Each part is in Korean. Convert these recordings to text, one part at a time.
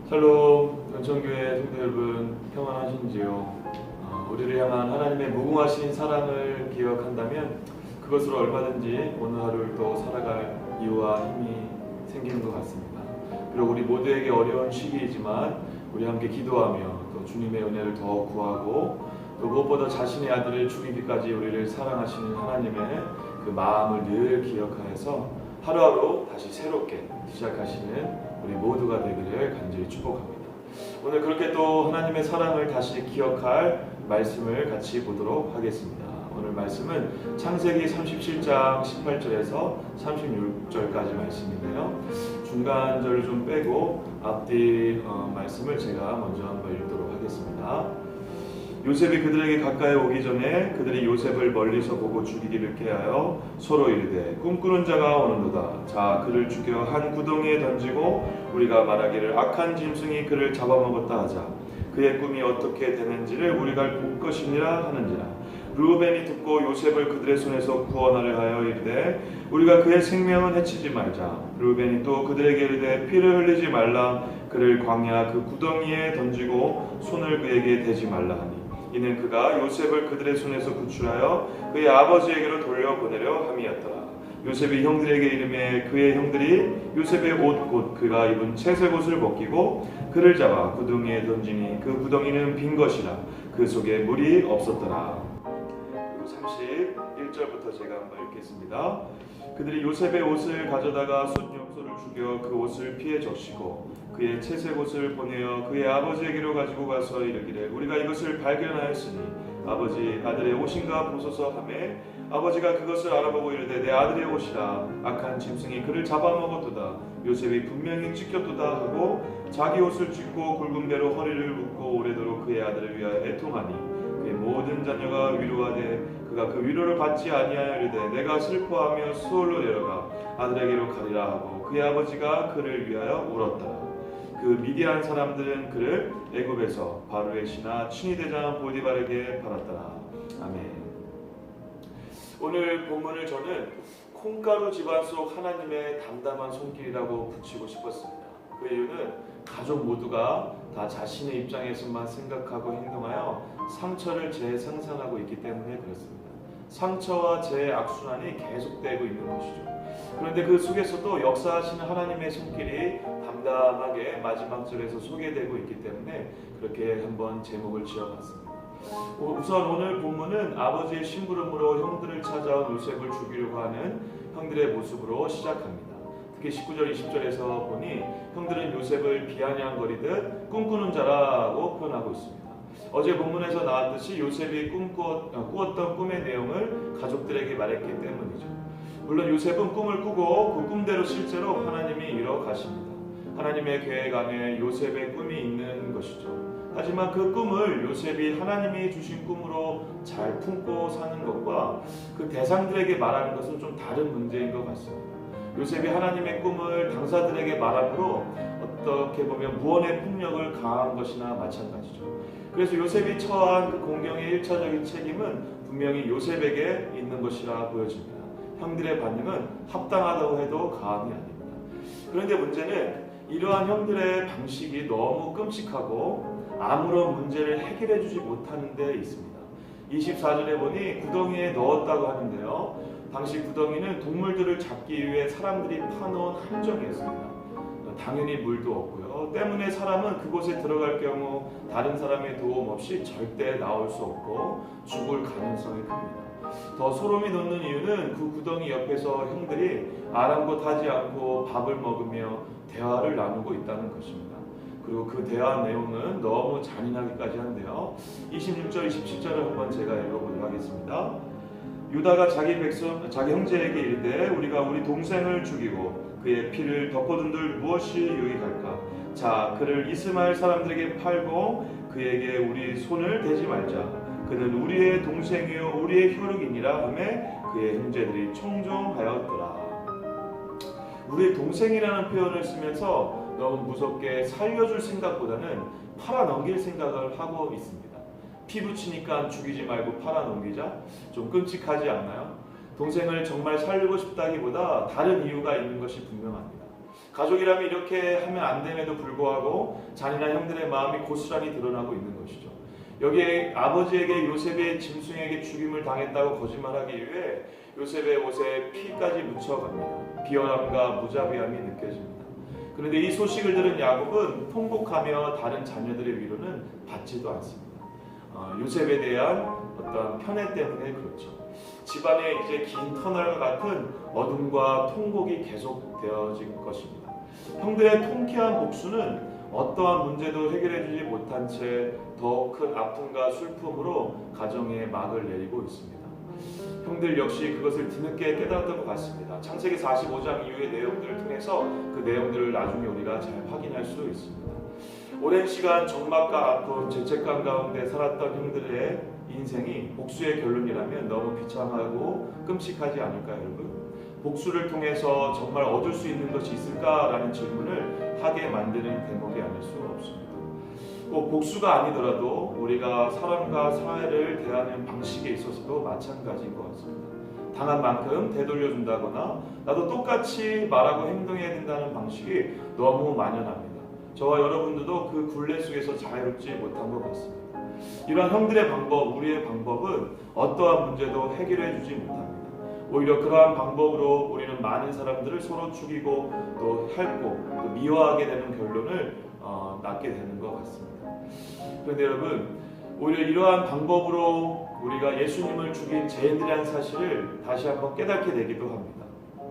샬롬, 연천교회 성도 여러분, 평안하신지요? 우리를 향한 하나님의 무궁하신 사랑을 기억한다면 그것으로 얼마든지 오늘 하루를 또 살아갈 이유와 힘이 생기는 것 같습니다. 그리고 우리 모두에게 어려운 시기이지만 우리 함께 기도하며 또 주님의 은혜를 더 구하고 또 무엇보다 자신의 아들을 죽이기까지 우리를 사랑하시는 하나님의 그 마음을 늘 기억하여서 하루하루 다시 새롭게 시작하시는 우리 모두가 되기를 간절히 축복합니다. 오늘 그렇게 또 하나님의 사랑을 다시 기억할 말씀을 같이 보도록 하겠습니다. 오늘 말씀은 창세기 37장 18절에서 36절까지 말씀인데요. 중간 절을 좀 빼고 앞뒤 말씀을 제가 먼저 한번 읽도록 하겠습니다. 요셉이 그들에게 가까이 오기 전에 그들이 요셉을 멀리서 보고 죽이기를 꾀하여 서로 이르되 꿈꾸는 자가 오는도다. 자, 그를 죽여 한 구덩이에 던지고 우리가 말하기를 악한 짐승이 그를 잡아먹었다 하자. 그의 꿈이 어떻게 되는지를 우리가 볼 것이니라 하는지라. 르우벤이 듣고 요셉을 그들의 손에서 구원하려 하여 이르되 우리가 그의 생명은 해치지 말자. 르우벤이 또 그들에게 이르되 피를 흘리지 말라. 그를 광야 그 구덩이에 던지고 손을 그에게 대지 말라 하니 이는 그가 요셉을 그들의 손에서 구출하여 그의 아버지에게로 돌려보내려 함이었더라. 요셉이 형들에게 이르매 그의 형들이 요셉의 옷 곧 그가 입은 채색 옷을 벗기고 그를 잡아 구덩이에 던지니 그 구덩이는 빈 것이라 그 속에 물이 없었더라. 그리고 31절부터 제가 한번 읽겠습니다. 그들이 요셉의 옷을 가져다가 숫염소를 죽여 그 옷을 피해 적시고 그의 채색 옷을 보내어 그의 아버지에게로 가지고 가서 이르기를 우리가 이것을 발견하였으니 아버지 아들의 옷인가 보소서 하매 아버지가 그것을 알아보고 이르되 내 아들의 옷이라 악한 짐승이 그를 잡아먹었도다. 요셉이 분명히 찢겼도다 하고 자기 옷을 찢고 굵은 배로 허리를 묶고 오래도록 그의 아들을 위하여 애통하니 그의 모든 자녀가 위로하되 그가 그 위로를 받지 아니하여 이르되 내가 슬퍼하며 수월로 내려가 아들에게로 가리라 하고 그의 아버지가 그를 위하여 울었더라. 그 미디안 사람들은 그를 애굽에서 바로의 신하 친위대장 보디발에게 팔았더라. 아멘. 오늘 본문을 저는 콩가루 집안 속 하나님의 담담한 손길이라고 붙이고 싶었습니다. 그 이유는 가족 모두가 다 자신의 입장에서만 생각하고 행동하여 상처를 재생산하고 있기 때문에 그렇습니다. 상처와 재악순환이 계속되고 있는 것이죠. 그런데 그 속에서도 역사하시는 하나님의 손길이 담담하게 마지막 절에서 소개되고 있기 때문에 그렇게 한번 제목을 지어봤습니다. 우선 오늘 본문은 아버지의 심부름으로 형들을 찾아온 요셉을 죽이려고 하는 형들의 모습으로 시작합니다. 특히 19절 20절에서 보니 형들은 요셉을 비아냥거리듯 꿈꾸는 자라고 표현하고 있습니다. 어제 본문에서 나왔듯이 요셉이 꾸었던 꿈의 내용을 가족들에게 말했기 때문이죠. 물론 요셉은 꿈을 꾸고 그 꿈대로 실제로 하나님이 이뤄 가십니다. 하나님의 계획 안에 요셉의 꿈이 있는 것이죠. 하지만 그 꿈을 요셉이 하나님이 주신 꿈으로 잘 품고 사는 것과 그 대상들에게 말하는 것은 좀 다른 문제인 것 같습니다. 요셉이 하나님의 꿈을 당사들에게 말함으로 어떻게 보면 무언의 폭력을 가한 것이나 마찬가지죠. 그래서 요셉이 처한 그 공경의 1차적인 책임은 분명히 요셉에게 있는 것이라 보여집니다. 형들의 반응은 합당하다고 해도 과언이 아닙니다. 그런데 문제는 이러한 형들의 방식이 너무 끔찍하고 아무런 문제를 해결해 주지 못하는 데 있습니다. 24절에 보니 구덩이에 넣었다고 하는데요. 당시 구덩이는 동물들을 잡기 위해 사람들이 파놓은 함정이었습니다. 당연히 물도 없고요. 때문에 사람은 그곳에 들어갈 경우 다른 사람의 도움 없이 절대 나올 수 없고 죽을 가능성이 큽니다. 더 소름이 돋는 이유는 그 구덩이 옆에서 형들이 아랑곳하지 않고 밥을 먹으며 대화를 나누고 있다는 것입니다. 그리고 그 대화 내용은 너무 잔인하기까지 한데요. 26절, 27절을 한번 제가 읽어보도록 하겠습니다. 유다가 자기 형제에게 이르되 우리가 우리 동생을 죽이고 그의 피를 덮어둔들 무엇이 유익할까? 자, 그를 이스마엘 사람들에게 팔고 그에게 우리 손을 대지 말자. 그는 우리의 동생이요 우리의 혈육이니라 하매 그의 형제들이 청종하였더라. 우리의 동생이라는 표현을 쓰면서 너무 무섭게 살려줄 생각보다는 팔아넘길 생각을 하고 있습니다. 피 붙이니까 죽이지 말고 팔아넘기자? 좀 끔찍하지 않나요? 동생을 정말 살리고 싶다기보다 다른 이유가 있는 것이 분명합니다. 가족이라면 이렇게 하면 안 됨에도 불구하고 잔인한 형들의 마음이 고스란히 드러나고 있는 것이죠. 여기에 아버지에게 요셉의 짐승에게 죽임을 당했다고 거짓말하기 위해 요셉의 옷에 피까지 묻혀갑니다. 비열함과 무자비함이 느껴집니다. 그런데 이 소식을 들은 야곱은 통곡하며 다른 자녀들의 위로는 받지도 않습니다. 요셉에 대한 어떤 편애 때문에 그렇죠. 집안에 이제 긴 터널과 같은 어둠과 통곡이 계속되어질 것입니다. 형들의 통쾌한 복수는 어떠한 문제도 해결해주지 못한 채 더 큰 아픔과 슬픔으로 가정에 막을 내리고 있습니다. 형들 역시 그것을 뒤늦게 깨달았던 것 같습니다. 창세기 45장 이후의 내용들을 통해서 그 내용들을 나중에 우리가 잘 확인할 수 있습니다. 오랜 시간 적막과 아픔, 죄책감 가운데 살았던 형들의 인생이 복수의 결론이라면 너무 비참하고 끔찍하지 않을까요, 여러분? 복수를 통해서 정말 얻을 수 있는 것이 있을까라는 질문을 하게 만드는 대목이 아닐 수 없습니다. 꼭 복수가 아니더라도 우리가 사람과 사회를 대하는 방식에 있어서도 마찬가지인 것 같습니다. 당한 만큼 되돌려준다거나 나도 똑같이 말하고 행동해야 된다는 방식이 너무 만연합니다. 저와 여러분들도 그 굴레 속에서 자유롭지 못한 것 같습니다. 이러한 형들의 방법, 우리의 방법은 어떠한 문제도 해결해 주지 못합니다. 오히려 그러한 방법으로 우리는 많은 사람들을 서로 죽이고 또 핥고 또 미워하게 되는 결론을 낳게 되는 것 같습니다. 그런데 여러분, 오히려 이러한 방법으로 우리가 예수님을 죽인 죄인들이라는 사실을 다시 한번 깨닫게 되기도 합니다.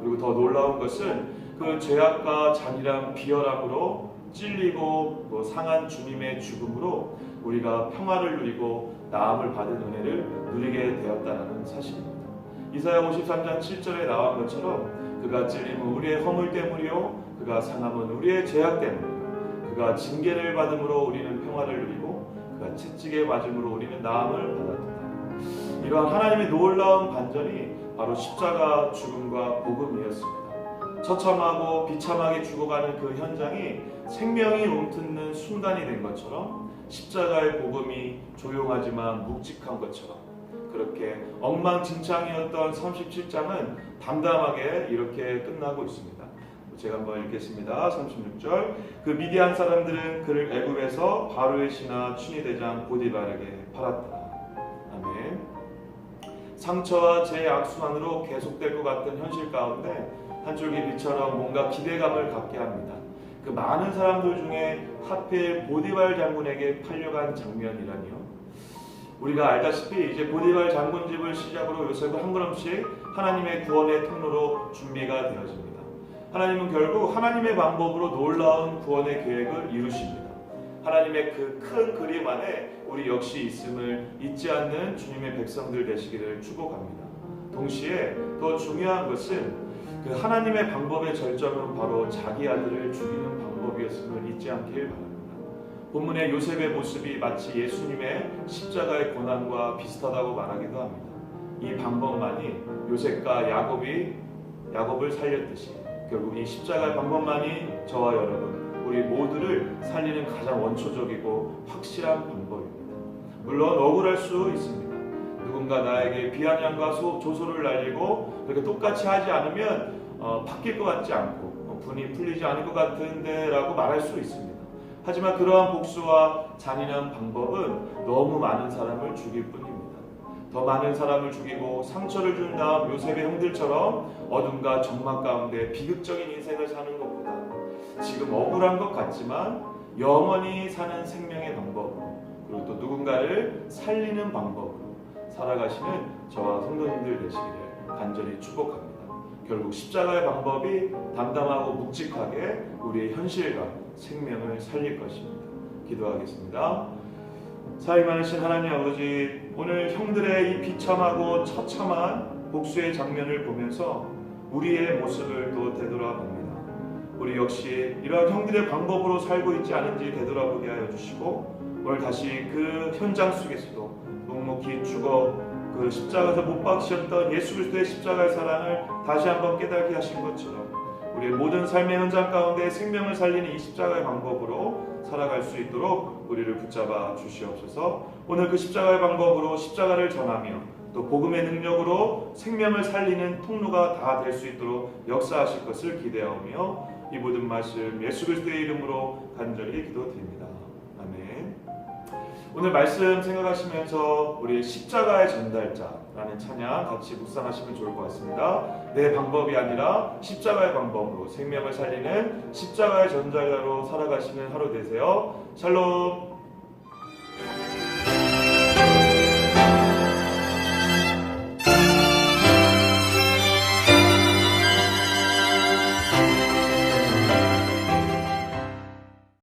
그리고 더 놀라운 것은 그 죄악과 잔인한 비열함으로 찔리고 또 상한 주님의 죽음으로 우리가 평화를 누리고 나음을 받은 은혜를 누리게 되었다는 사실입니다. 이사야 53장 7절에 나온 것처럼 그가 찔림은 우리의 허물 때문이요 그가 상함은 우리의 죄악 때문이요 그가 징계를 받음으로 우리는 평화를 누리고 그가 채찍에 맞음으로 우리는 나음을 받았다. 이러한 하나님의 놀라운 반전이 바로 십자가 죽음과 복음이었습니다. 처참하고 비참하게 죽어가는 그 현장이 생명이 움트는 순간이 된 것처럼 십자가의 복음이 조용하지만 묵직한 것처럼 그렇게 엉망진창이었던 37장은 담담하게 이렇게 끝나고 있습니다. 제가 한번 읽겠습니다. 36절 그 미디안 사람들은 그를 애굽에서 바로의 신하 춘희대장 보디발에게 팔았다. 아멘. 상처와 죄의 악순환으로 계속될 것 같은 현실 가운데 한 줄기 빛처럼 뭔가 기대감을 갖게 합니다. 그 많은 사람들 중에 하필 보디발 장군에게 팔려간 장면이라니요. 우리가 알다시피 이제 보디발 장군 집을 시작으로 요셉은 한 걸음씩 하나님의 구원의 통로로 준비가 되어집니다. 하나님은 결국 하나님의 방법으로 놀라운 구원의 계획을 이루십니다. 하나님의 그 큰 그림 안에 우리 역시 있음을 잊지 않는 주님의 백성들 되시기를 축복합니다. 동시에 더 중요한 것은 그 하나님의 방법의 절정은 바로 자기 아들을 죽이는 방법이었음을 잊지 않길 바랍니다. 본문의 요셉의 모습이 마치 예수님의 십자가의 고난과 비슷하다고 말하기도 합니다. 이 방법만이 요셉과 야곱을 살렸듯이 결국 이 십자가의 방법만이 저와 여러분 우리 모두를 살리는 가장 원초적이고 확실한 방법입니다. 물론 억울할 수 있습니다. 누군가 나에게 비아냥과 조소를 날리고 그렇게 똑같이 하지 않으면 바뀔 것 같지 않고 분이 풀리지 않을 것 같은데 라고 말할 수 있습니다. 하지만 그러한 복수와 잔인한 방법은 너무 많은 사람을 죽일 뿐입니다. 더 많은 사람을 죽이고 상처를 준 다음 요셉의 형들처럼 어둠과 적막 가운데 비극적인 인생을 사는 것보다 지금 억울한 것 같지만 영원히 사는 생명의 방법으로 그리고 또 누군가를 살리는 방법으로 살아가시는 저와 성도님들 되시기를 간절히 축복합니다. 결국 십자가의 방법이 담담하고 묵직하게 우리의 현실과 생명을 살릴 것입니다. 기도하겠습니다. 사위 많으신 하나님 아버지, 오늘 형들의 이 비참하고 처참한 복수의 장면을 보면서 우리의 모습을 또 되돌아봅니다. 우리 역시 이러한 형들의 방법으로 살고 있지 않은지 되돌아보게 하여 주시고 오늘 다시 그 현장 속에서도 묵묵히 죽어 그 십자가에서 못 박히셨던 예수 그리스도의 십자가의 사랑을 다시 한번 깨닫게 하신 것처럼 우리의 모든 삶의 현장 가운데 생명을 살리는 이 십자가의 방법으로 살아갈 수 있도록 우리를 붙잡아 주시옵소서. 오늘 그 십자가의 방법으로 십자가를 전하며 또 복음의 능력으로 생명을 살리는 통로가 다 될 수 있도록 역사하실 것을 기대하며 이 모든 말씀 예수 그리스도의 이름으로 간절히 기도드립니다. 아멘. 오늘 말씀 생각하시면서 우리 십자가의 전달자라는 찬양 같이 묵상하시면 좋을 것 같습니다. 내 방법이 아니라 십자가의 방법으로 생명을 살리는 십자가의 전달자로 살아가시는 하루 되세요. 샬롬.